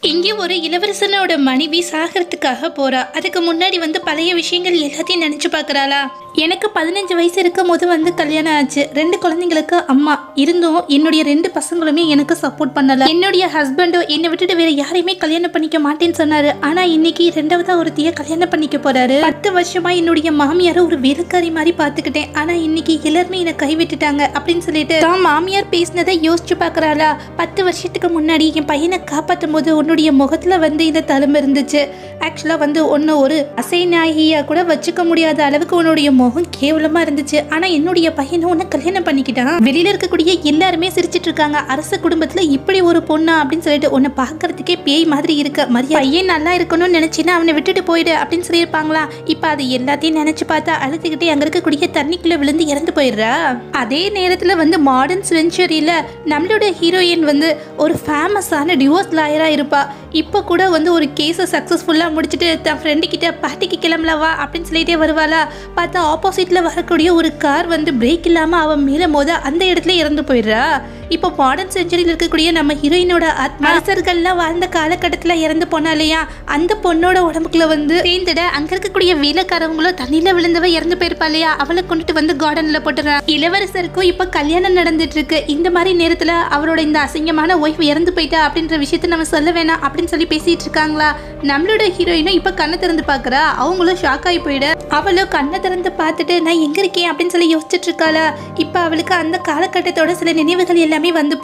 இங்கே ஒரு இளவரசனோட மனைவி சாகிறதுக்காக போறா. அதுக்கு முன்னாடி பழைய விஷயங்கள் எல்லாத்தையும் நினைச்சு பார்க்கறாளா. எனக்கு 15 வயசு இருக்கும் போது கல்யாணம் ஆச்சு. 2 குழந்தைங்களுக்கு அம்மா இருந்தும் என்னுடைய 2 பசங்களுமே எனக்கு சப்போர்ட் பண்ணல. என்னுடைய ஹஸ்பண்டோ என்னை விட்டுட்டு வேற யாரையுமே கல்யாணம் பண்ணிக்க மாட்டேன்னு சொன்னாரு. ஆனா இன்னைக்கு 2வதா ஒருத்திய கல்யாணம் பண்ணிக்க போறாரு. 10 வருஷமா என்னுடைய மாமியார ஒரு வேலைக்காரி மாதிரி பாத்துக்கிட்டேன். ஆனா இன்னைக்கு எல்லாருமே என்னை கைவிட்டுட்டாங்க அப்படின்னு சொல்லிட்டு தான் மாமியார் பேசினதை யோசிச்சு பாக்குறாளா. 10 வருஷத்துக்கு முன்னாடி என் பையனை காப்பாற்றும் போது உன்னுடைய முகத்துல இந்த தழும்பு இருந்துச்சு. ஆக்சுவலா ஒன்னு ஒரு அசைநாயகியா கூட வச்சுக்க முடியாத அளவுக்கு உன்னுடைய முகம் கேவலமா இருந்துச்சு. ஆனா என்னுடைய பையனை உன்னை கல்யாணம் பண்ணிக்கிட்டான். வெளியில இருக்கக்கூடிய எல்லாருமே சிரிச்சிட்டு இருக்காங்க. அரச குடும்பத்துல இப்படி ஒரு பொண்ணா அப்படின்னு சொல்லிட்டு உன்னை பாக்குறதுக்கே பேய் மாதிரி இருக்க. மரியாதை பையன் நல்லா இருக்கணும்னு நினைச்சின்னா அவனை விட்டுட்டு போயிடு அப்படின்னு சொல்லியிருப்பாங்களா. இப்ப அது எல்லாத்தையும் நினைச்சு பார்த்தா அழுதுகிட்டே அங்க இருக்கக்கூடிய தண்ணிக்குள்ள விழுந்து இறந்து போயிடுறா. அதே நேரத்துல மாடர்ன் செஞ்சுரியில நம்மளோட ஹீரோயின் ஒரு ஃபேமஸான டிவோர்ஸ் லாயரா இருப்பா. இப்போ கூட ஒரு கேஸை சக்ஸஸ்ஃபுல்லாக முடிச்சுட்டு தன் ஃப்ரெண்டு கிட்ட பார்ட்டிக்கு கிளம்பலவா அப்படின்னு சொல்லிட்டே வருவாளா. பார்த்தா ஆப்போசிட்டில் வரக்கூடிய ஒரு கார் பிரேக் இல்லாமல் அவன் மேலே மோத அந்த இடத்துல இறந்து போயிடுறா. இப்போ மாடர்ன் செஞ்சுரியில் இருக்கக்கூடிய நம்ம ஹீரோயினோட அரசர்கள்லாம் வாழ்ந்த காலகட்டத்தில் இறந்து போனா இல்லையா, அந்த பொண்ணோட உடம்புக்குள்ள சேர்ந்துட அங்கே இருக்கக்கூடிய வேலைக்காரவங்களும் தண்ணியில் விழுந்தவ இறந்து போயிருப்பா இல்லையா, அவளை கொண்டுட்டு கார்டனில் போட்டுறா. இளவரசருக்கும் இப்போ கல்யாணம் நடந்துட்டு இருக்கு. இந்த மாதிரி நேரத்தில் அவரோட இந்த அசிங்கமான ஒய்ஃப் இறந்து போயிட்டா அப்படின்ற விஷயத்த நம்ம சொல்ல வேணாம் அப்படின்னு சொல்லி பேசிட்டு இருக்காங்களா. நம்மளோட ஹீரோயினும் இப்போ கண்ணை திறந்து பார்க்குறா. அவங்களும் ஷாக் ஆகி போயிட. அவளும் கண்ணை திறந்து பார்த்துட்டு நான் எங்க இருக்கேன் அப்படின்னு சொல்லி யோசிச்சுட்டு இருக்காளா. இப்போ அவளுக்கு அந்த காலகட்டத்தோட சில நினைவுகள் எல்லாமே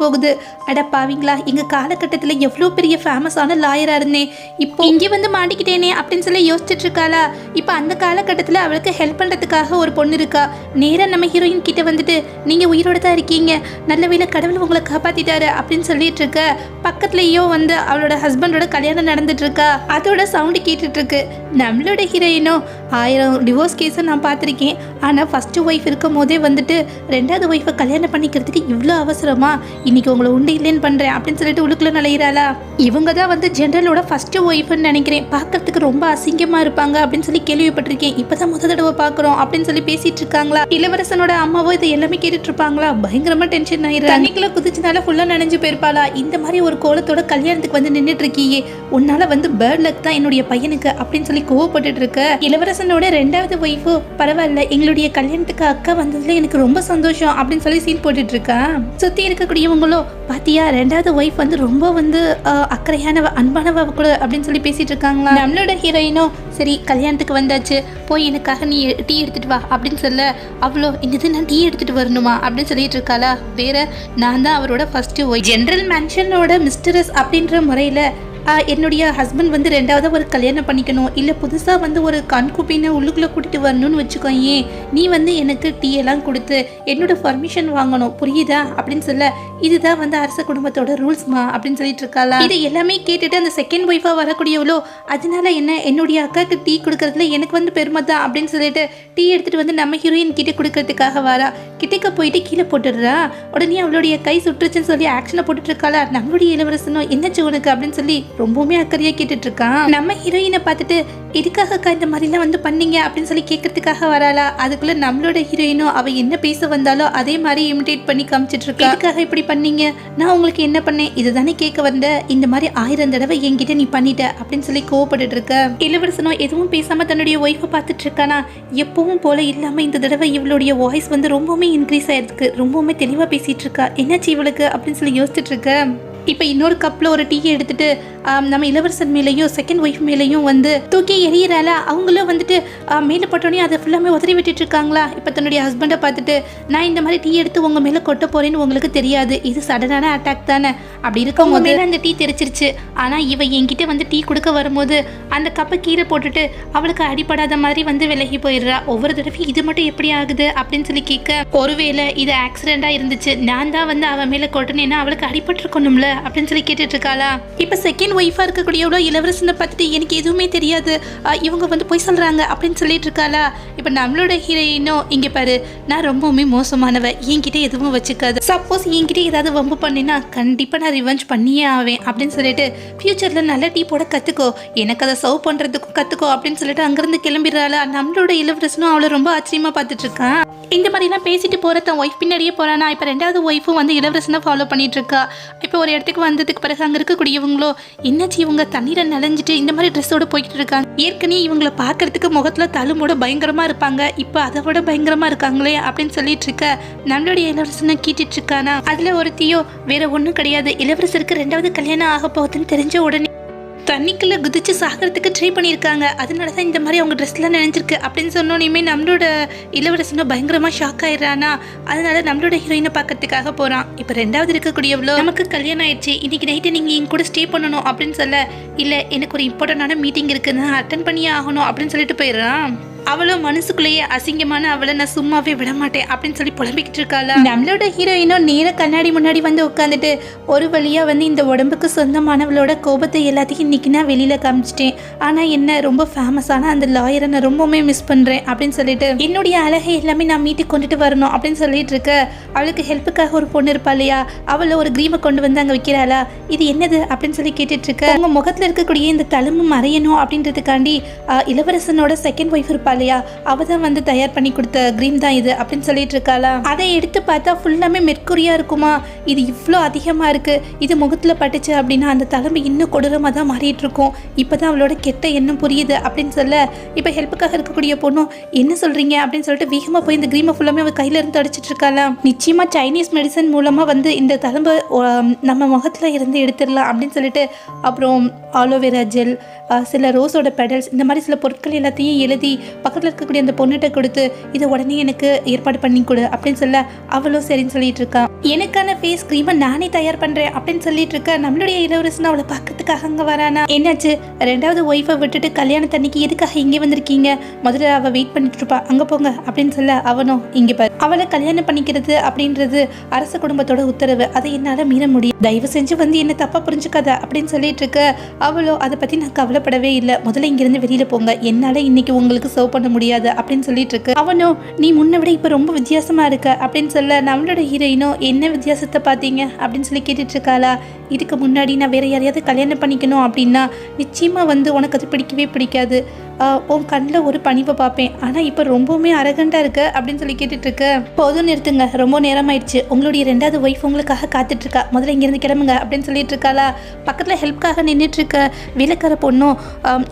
போகுது. அட பாவீங்களா, எங்க காலகட்டத்தில் எவ்வளோ பெரிய ஃபேமஸான லாயரா இருந்தேன், இப்போ இங்கே மாட்டிக்கிட்டேனே அப்படின்னு சொல்லி யோசிச்சுட்டு இருக்காளா. இப்போ அந்த காலகட்டத்தில் அவளுக்கு ஹெல்ப் பண்ணுறதுக்காக ஒரு பொண்ணு இருக்கா. நேராக நம்ம ஹீரோயின் கிட்ட நீங்க உயிரோட தான் இருக்கீங்க, நல்ல வேளை கடவுள் உங்களை காப்பாத்திட்டாரு அப்படின்னு சொல்லிட்டு இருக்க. பக்கத்துலயோ அவளோட ஹஸ்பண்டோட கல்யாணம் நடந்துட்டு இருக்கா. அதோட சவுண்டு கேட்டுட்டு இருக்கு. நம்மளோட ஹீரோயினோ 1000 டிவோர்ஸ் கேஸை நான் பார்த்துருக்கேன். ஆனால் ஃபர்ஸ்ட் ஒய்ஃப் இருக்கும் போதே 2வது ஒய்ஃபை கல்யாணம் பண்ணிக்கிறதுக்கு இவ்வளோ அவசரமா, இன்னைக்கு உங்களை உண்டு இல்லைன்னு பண்றேன் அப்படின்னு சொல்லிட்டு உள்ளுக்குள்ள நுழையிறாளா. இவங்க தான் ஜென்ரலோட ஃபர்ஸ்ட் ஒய்ஃப்னு நினைக்கிறேன். பார்க்கறதுக்கு ரொம்ப அசிங்கமா இருப்பாங்க அப்படின்னு சொல்லி கேள்விப்பட்டிருக்கேன். இப்பதான் முதல் தடவை பார்க்குறோம் அப்படின்னு சொல்லி பேசிட்டு இருக்காங்களா. இளவரசனோட அம்மாவோ இதை எல்லாமே கேட்டுட்டு இருப்பாங்களா. பயங்கரமா டென்ஷன் ஆயிடுறா. தண்ணிக்குள்ள குதிச்சனால ஃபுல்லா நனைஞ்சு போயிருப்பாளா. இந்த மாதிரி ஒரு கோலத்தோட கல்யாணத்துக்கு நின்றுட்டு இருக்கியே, உன்னால பேர்ட் லக் தான் என்னுடைய பையனுக்கு அப்படின்னு சொல்லி கோவப்பட்டுட்டு இருக்க. இளவரசனோட 2வது ஒய்ஃபோ பரவாயில்ல, எங்களுடைய கல்யாணத்துக்கு அக்கா வந்ததுல எனக்கு ரொம்ப சந்தோஷம் அப்படின்னு சொல்லி சீன் போட்டுட்டு இருக்கா. சுத்தி இருக்கக்கூடியவங்களோ பாத்தியா 2வது ஒய்ஃப் ரொம்ப அக்கறையானவ அன்பானவ கூட அப்படின்னு சொல்லி பேசிட்டு இருக்காங்களா. நம்மளோட ஹீரோயினோ சரி கல்யாணத்துக்கு வந்தாச்சு, போய் எனக்காக நீ டீ எடுத்துட்டு வா அப்படின்னு சொல்ல, அவ்வளோ இன்னது நான் டீ எடுத்துட்டு வரணுமா அப்படின்னு சொல்லிட்டு இருக்காளா. வேற நான் தான் அவரோட ஃபர்ஸ்ட் ஒய்ஃப். ஜெனரல் மேன்ஷனோட மிஸ்டரஸ் அப்படின்ற முறையில என்னுடைய ஹஸ்பண்ட் 2வது ஒரு கல்யாணம் பண்ணிக்கணும், இல்லை புதுசாக ஒரு கண்குப்பினை உள்ளுக்குள்ளே கூட்டிட்டு வரணும்னு வச்சுக்கோயே, நீ எனக்கு டீ எல்லாம் கொடுத்து என்னோட பர்மிஷன் வாங்கணும், புரியுதா அப்படின்னு சொல்ல, இதுதான் அரச குடும்பத்தோட ரூல்ஸ்மா அப்படின்னு சொல்லிட்டு இருக்காளா. இது எல்லாமே கேட்டுட்டு அந்த செகண்ட் ஒய்ஃபாக வரக்கூடியவளோ, அதனால என்ன என்னுடைய அக்காவுக்கு டீ கொடுக்கறதுல எனக்கு பெருமை தான் அப்படின்னு சொல்லிட்டு டீ எடுத்துட்டு நம்ம ஹீரோயின் கிட்ட கொடுக்கறதுக்காக வரா. கிட்டக்க போயிட்டு கீழே போட்டுடுறா. உடனே அவளுடைய கை சுற்றுச்சுன்னு சொல்லி ஆக்ஷனை போட்டுட்டு இருக்காளா. நம்மளுடைய இளவரசனும் என்னச்சு உனக்கு அப்படின்னு சொல்லி ரொம்பவுமே அக்கறையா கேட்டுட்டு இருக்கான். நம்ம ஹீரோயினை பார்த்துட்டு எதுக்காக இந்த மாதிரிலாம் பண்ணீங்க அப்படின்னு சொல்லி கேட்கறதுக்காக வராளா. அதுக்குள்ள நம்மளோட ஹீரோயினும் அவ என்ன பேச வந்தாலோ அதே மாதிரி இமிடேட் பண்ணி காமிச்சிட்டு இருக்கா. எதுக்காக இப்படி பண்ணீங்க, நான் உங்களுக்கு என்ன பண்ணேன், இதுதானே கேட்க வந்த, இந்த மாதிரி 1000 தடவை என்கிட்ட நீ பண்ணிட்ட அப்படின்னு சொல்லி கோவப்பட்டு இருக்க. இளவரசனும் எதுவும் பேசாம தன்னுடைய ஒய்ஃபை பார்த்துட்டு இருக்கானா. எப்பவும் போல இல்லாம இந்த தடவை இவளுடைய வாய்ஸ் ரொம்பவுமே இன்க்ரீஸ் ஆயிருக்கு. ரொம்பவுமே தெளிவா பேசிட்டு இருக்கா. என்னாச்சு இவளுக்கு அப்படின்னு சொல்லி யோசிச்சுட்டு இருக்க. இப்போ இன்னொரு கப்பில் ஒரு டீயை எடுத்துட்டு நம்ம இளவரசன் மேலேயும் செகண்ட் ஒய்ஃப் மேலேயும் தூக்கி எறிகிறால. அவங்களும் மேலே பட்டோடனே அதை ஃபுல்லாமே உதறி விட்டுட்டு இருக்காங்களா. இப்போ தன்னுடைய ஹஸ்பண்டை பார்த்துட்டு நான் இந்த மாதிரி டீ எடுத்து உங்கள் மேலே கொட்ட போறேன்னு உங்களுக்கு தெரியாது, இது சடனான அட்டாக் தானே, அப்படி இருக்கும் போது அந்த டீ தெரிச்சிருச்சு. ஆனால் இவ என்கிட்ட டீ கொடுக்க வரும்போது அந்த கப்பை கீழே போட்டுட்டு அவளுக்கு அடிப்படாத மாதிரி விலகி போயிடுறா. ஒவ்வொரு தடவையும் இது மட்டும் எப்படி ஆகுது அப்படின்னு சொல்லி கேட்க, ஒருவேளை இது ஆக்சிடென்ட்டாக இருந்துச்சு, நான் தான் அவன் மேலே கொட்டினேன்னா அவளுக்கு அடிபட்டுருக்கணும்ல அப்படின்னு சொல்லி கேட்டுட்டு இருக்காளா. இப்ப செகண்ட் ஒய்ஃபா இருக்கக்கூடியவளோ இளவரசனை பார்த்துட்டு எனக்கு எதுவுமே தெரியாது, இவங்க போய் சொல்றாங்க அப்படின்னு சொல்லிட்டு இருக்காளா. இப்ப நம்மளோட ஹீரோயினும் இங்க பாரு, நான் ரொம்பவுமே மோசமானவ, என்கிட்ட எதுவும் வச்சுக்காது, சப்போஸ் என்கிட்ட ஏதாவது வம்பு பண்ணினா கண்டிப்பா நான் ரிவெஞ்ச் பண்ணியே ஆவேன் அப்படின்னு சொல்லிட்டு ஃபியூச்சர்ல நல்ல டீ போட கத்துக்கோ, எனக்கு அதை சர்வ் பண்றதுக்கும் கத்துக்கோ அப்படின்னு சொல்லிட்டு அங்கிருந்து கிளம்பிடுறாளா. நம்மளோட இளவரசனும் அவளை ரொம்ப ஆச்சரியமா பார்த்துட்டு இருக்கான். இந்த மாதிரிலாம் பேசிட்டு போற தன் ஒய்ஃப் பின்னாடியே போறானா. இப்போ 2வது ஒய்ஃபும் இளவரசனை ஃபாலோ பண்ணிட்டு இருக்கா. இப்போ ஒரு இடத்துக்கு வந்ததுக்கு பிறகு அங்கே இருக்கக்கூடியவங்களோ என்னாச்சு இவங்க தண்ணீரை நனைஞ்சிட்டு இந்த மாதிரி ட்ரெஸ்ஸோட போய்கிட்டு இருக்காங்க. ஏற்கனவே இவங்களை பார்க்கறதுக்கு முகத்துல தழும்போட பயங்கரமா இருப்பாங்க, இப்போ அதை விட பயங்கரமா இருக்காங்களே அப்படின்னு சொல்லிட்டு இருக்க நம்மளுடைய இளவரசனை கேட்டுட்டு இருக்கானா. அதுல ஒருத்தியோ வேற ஒன்றும் கிடையாது, இளவரசருக்கு 2வது கல்யாணம் ஆக போகுதுன்னு தெரிஞ்ச உடனே தண்ணிக்குள்ள குதிச்சு சாகிறதுக்கு ட்ரை பண்ணியிருக்காங்க, அதனாலதான் இந்த மாதிரி அவங்க ட்ரெஸ்லாம் நினைஞ்சிருக்கு அப்படின்னு சொன்னோன்னே நம்மளோட இளவரசனும் பயங்கரமா ஷாக் ஆயிடுறானா. அதனால நம்மளோட ஹீரோயினை பார்க்கறதுக்காக போறான். இப்போ 2வது இருக்கக்கூடியவளோ நமக்கு கல்யாணம் ஆயிடுச்சு, இன்னைக்கு நைட்டு நீங்க என் கூட ஸ்டே பண்ணணும் அப்படின்னு சொல்ல, இல்ல எனக்கு ஒரு இம்பார்ட்டன்டான மீட்டிங் இருக்குன்னு அட்டன் பண்ணியே ஆகணும் அப்படின்னு சொல்லிட்டு போயிடுறான். அவளும் மனசுக்குள்ளேயே அசிங்கமான அவளை நான் சும்மாவே விட மாட்டேன் அப்படின்னு சொல்லி புலம்பிக்கிட்டு இருக்காளா. நம்மளோட ஹீரோயினும் நேர கண்ணாடி முன்னாடி வந்து உட்காந்துட்டு ஒரு வழியா வந்து இந்த உடம்புக்கு சொந்தமானவளோட கோபத்தை எல்லாத்தையும் இன்னைக்கு நான் வெளியில காமிச்சிட்டேன், ஆனா என்ன ரொம்ப ஃபேமஸான அந்த லாயரை நான் ரொம்பவுமே மிஸ் பண்றேன் அப்படின்னு சொல்லிட்டு என்னுடைய அழகை எல்லாமே நான் மீட்டுக்கு கொண்டுட்டு வரணும் அப்படின்னு சொல்லிட்டு இருக்க, அவளுக்கு ஹெல்ப்புக்காக ஒரு பொண்ணு இருப்பா இல்லையா, அவளை ஒரு கிரீமை கொண்டு வந்து அங்க வைக்கிறாளா. இது என்னது அப்படின்னு சொல்லி கேட்டுட்டு இருக்க, அவங்க முகத்துல இருக்கக்கூடிய இந்த தழும்பு மறையணும் அப்படின்றதுக்காண்டி இளவரசனோட செகண்ட் ஒய்ஃப் இருப்பா இல்லையா, அவ தான் வந்து தயார் பண்ணி கொடுத்த கிரீம் தான் இது அப்படின்னு சொல்லிட்டு இருக்காளா. அதை எடுத்து பார்த்தா ஃபுல்லாமே மெர்க்குரியா இருக்குமா, இது இவ்வளோ அதிகமா இருக்கு, இது முகத்துல பட்டுச்சு அப்படின்னா அந்த தழும்பு இன்னும் கொடூரமா தான் மாறிட்டு இருக்கும், இப்பதான் அவளோட கெட்ட எண்ணம் புரியுது அப்படின்னு சொல்ல, இப்ப ஹெல்ப்புக்காக இருக்கக்கூடிய பொண்ணும் என்ன சொல்றீங்க அப்படின்னு சொல்லிட்டு வேகமா போய் இந்த கிரீமை ஃபுல்லாமே அவ கையில இருந்து அடிச்சிட்டு இருக்காளா. நிச்சயமா சைனீஸ் மெடிசன் மூலமா வந்து இந்த தழும்பு நம்ம முகத்துல இருந்து எடுத்துடலாம் அப்படின்னு சொல்லிட்டு அப்புறம் ஆலோவேரா ஜெல், சில ரோஸோட பெடல்ஸ், இந்த மாதிரி சில பொருட்கள் எல்லாத்தையும் எழுதி பக்கத்தில் இருக்கக்கூடிய அந்த பொண்ணுகிட்ட கொடுத்து இதை உடனே எனக்கு ஏற்பாடு பண்ணி கொடு அப்படின்னு சொல்ல, அவளும் சரின்னு சொல்லிட்டு இருக்கா. எனக்கான ஃபேஸ் க்ரீமை நானே தயார் பண்றேன் அப்படின்னு சொல்லிட்டு இருக்க, நம்மளுடைய இளவரசன் அவளை பார்க்கறதுக்காக அங்க வரானா. என்னாச்சு 2வது ஒய்ஃபை விட்டுட்டு கல்யாணத்தன்னைக்கு எதுக்காக இங்கே வந்திருக்கீங்க, முதல்ல அவள் வெயிட் பண்ணிட்டு இருப்பா, அங்க போங்க அப்படின்னு சொல்ல, அவனும் இங்க பாரு, அவளை கல்யாணம் பண்ணிக்கிறது அப்படின்றது அரச குடும்பத்தோட உத்தரவு, அதை என்னால மீற முடியும், தயவு செஞ்சு வந்து என்ன தப்பா புரிஞ்சுக்காத அப்படின்னு சொல்லிட்டு இருக்க, அவளோ அதை பத்தி நான் கவலைப்படவே இல்லை, முதல்ல இங்கிருந்து வெளியில போங்க, என்னால இன்னைக்கு உங்களுக்கு சர்வ் பண்ண முடியாது அப்படின்னு சொல்லிட்டு இருக்கு. அவனோ நீ முன்ன விட இப்ப ரொம்ப வித்தியாசமா இருக்க அப்படின்னு சொல்ல, நம்மளோட ஹீரோயினோ என்ன வித்தியாசத்தை பார்த்தீங்க அப்படின்னு சொல்லி கேட்டுட்டு இருக்காளா. இதுக்கு முன்னாடி நான் வேற யாரையாவது கல்யாணம் பண்ணிக்கணும் அப்படின்னா நிச்சயமா வந்து உனக்கு அது பிடிக்கவே பிடிக்காது, உன் கண்ணில் ஒரு பணிவை பார்ப்பேன், ஆனால் இப்போ ரொம்பவுமே அரகண்டாக இருக்கு அப்படின்னு சொல்லி கேட்டுட்டு இருக்கு. போதும் நிறுத்துங்க, ரொம்ப நேரம் ஆயிடுச்சு, உங்களுடைய 2வது ஒய்ஃப் உங்களுக்காக காத்துட்டு இருக்கா, முதல்ல இங்கேருந்து கிளம்புங்க அப்படின்னு சொல்லிட்டு இருக்காளா. பக்கத்தில் ஹெல்ப்காக நின்றுட்டு இருக்க வேலைக்கார பொண்ணும்,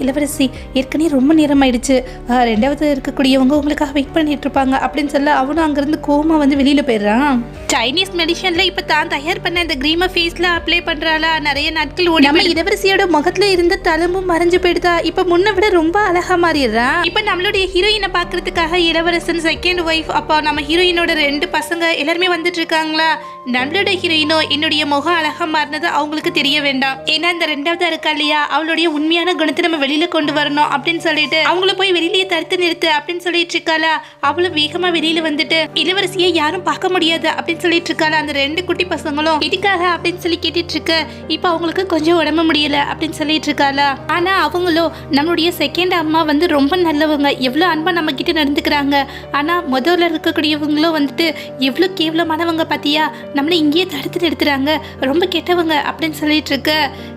இளவரசி ஏற்கனவே ரொம்ப நேரம் ஆயிடுச்சு, 2வது இருக்கக்கூடியவங்க உங்களுக்காக வெயிட் பண்ணிட்டு இருப்பாங்க அப்படின்னு சொல்ல, அவனும் அங்கேருந்து கோமா வந்து வெளியில் போயிடுறான். சைனீஸ் மெடிசன்ல இப்போ தான் தயார் பண்ண இந்த கிரீமை ஃபேஸில் அப்ளை பண்ணுறாளா. நிறைய நாட்கள் நம்ம இளவரசியோட முகத்தில் இருந்த தழும்பும் மறைஞ்சு போயிடுதா, இப்போ முன்ன விட ரொம்ப அழகா மாறிடுறா. இப்ப நம்மளுடைய ஹீரோயினை பாக்குறதுக்காக இளவரசன் செகண்ட் ஒய்ஃப், அப்போ நம்ம ஹீரோயினோட 2 பசங்க எல்லாருமே வந்துட்டு இருக்காங்களா. நம்மளோட ஹீரோயினோ என்னுடைய முகம் அழகா மாறினது அவங்களுக்கு தெரிய வேண்டாம், ஏன்னா இந்த 2வது இருக்கா இல்லையா, அவளுடைய உண்மையான குணத்தை நம்ம வெளியில கொண்டு வரணும் அப்படின்னு சொல்லிட்டு அவங்கள போய் வெளியிலேயே தடுத்து நிறுத்து அப்படின்னு சொல்லிட்டு இருக்காளா. அவளும் வேகமா வெளியில வந்துட்டு இளவரசியை யாரும் பார்க்க முடியாது அப்படின்னு சொல்லிட்டு இருக்காளா. அந்த 2 குட்டி பசங்களும் இதுக்காக அப்படின்னு சொல்லி கேட்டுட்டு இருக்க, இப்ப அவங்களுக்கு கொஞ்சம் உடம்பு முடியல அப்படின்னு சொல்லிட்டு இருக்காளா. ஆனா அவங்களும் நம்மளுடைய செகண்ட் அம்மா வந்து ரொம்ப நல்லவங்க, எவ்வளோ அன்பா நம்ம கிட்ட நடந்துக்கிறாங்க, ஆனா முதல்ல இருக்கக்கூடியவங்களும் வந்துட்டு எவ்வளோ கேவலமானவங்க பார்த்தியா, நம்மளை இங்கேயே தடுத்து நிறுத்துறாங்க, ரொம்ப கெட்டவங்க அப்படின்னு சொல்லிட்டு இருக்க.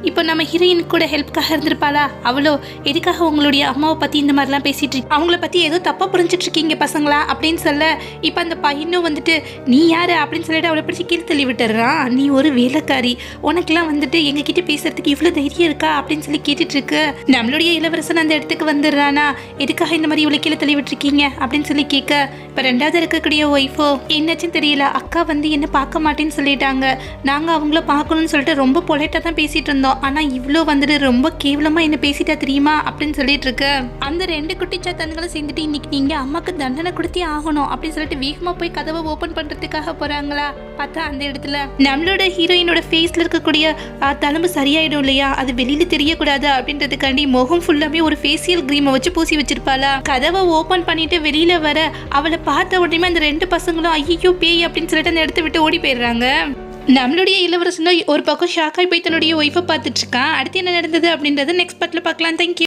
இப்போ நம்ம ஹீரோயின் கூட ஹெல்ப்காக இருந்திருப்பாளா, அவளோ எதுக்காக உங்களுடைய அம்மாவை பத்தி இந்த மாதிரிலாம் பேசிட்டு இருக்கு, அவங்கள பத்தி ஏதோ தப்பா புரிஞ்சிட்டு இருக்கீங்க பசங்களா அப்படின்னு சொல்ல, இப்போ அந்த பையனும் வந்துட்டு நீ யாரு அப்படின்னு சொல்லிட்டு அவளை பிடிச்சி கீழே தள்ளி விட்டுறான். நீ ஒரு வேலைக்காரி, உனக்குலாம் வந்துட்டு எங்க கிட்ட பேசுறதுக்கு இவ்வளோ தைரியம் இருக்கா அப்படின்னு சொல்லி கேட்டுட்டு இருக்கு. நம்மளுடைய இளவரசன் அந்த இடத்துக்கு வந்துடுறானா, எதுக்காக இந்த மாதிரி இவ்வளோ கீழே தள்ளி விட்டுருக்கீங்க அப்படின்னு சொல்லி கேட்க, இப்போ 2வது இருக்கக்கூடிய ஒய்ஃபோ என்னாச்சுன்னு தெரியல, அக்கா வந்து என்ன பார்க்க மாட்டேன்னு சொல்லிட்டாங்க, நாங்கள் அவங்கள பார்க்கணும்னு சொல்லிட்டு ரொம்ப பொலைட்டாக தான் பேசிட்டு இருந்தோம், ஆனால் இவ்வளோ வந்துட்டு ரொம்ப கேவலமாக என்ன பேசிட்டா தெரியுமா அப்படின்னு சொல்லிட்டு இருக்கு. அந்த 2 குட்டிச்சாத்தன்களும் சேர்ந்துட்டு இன்னைக்கு நீங்கள் அம்மாவுக்கு தண்டனை கொடுத்தே ஆகணும் அப்படின்னு சொல்லிட்டு வேகமாக போய் கதவை ஓப்பன் பண்ணுறதுக்காக போகிறாங்களா. பார்த்தா அந்த இடத்துல நம்மளோட ஹீரோயினோட ஃபேஸில் இருக்கக்கூடிய தழும்பு சரியாயிடும் இல்லையா, அது வெளியில தெரியக்கூடாது அப்படின்றதுக்காண்டி முகம் ஃபுல்லாமே ஒரு ஃபேஷியல் கிரீமை வச்சு பூசி வச்சிருப்பாளா. கதவை ஓப்பன் பண்ணிட்டு வெளியில வர அவளை பார்த்த உடனே அந்த 2 பசங்களும் ஐயோ பேய் அப்படின்னு சொல்லிட்டு அந்த இடத்த விட்டு ஓடி போயிடுறாங்க. நம்மளுடைய இளவரசன் ஒரு பக்கம் ஷாக்காய் போய் தன்னுடைய ஒய்ஃபை பார்த்துட்டு இருக்கான். அடுத்து என்ன நடந்தது அப்படின்றத நெக்ஸ்ட் பார்ட்ல பார்க்கலாம். தேங்க்யூ.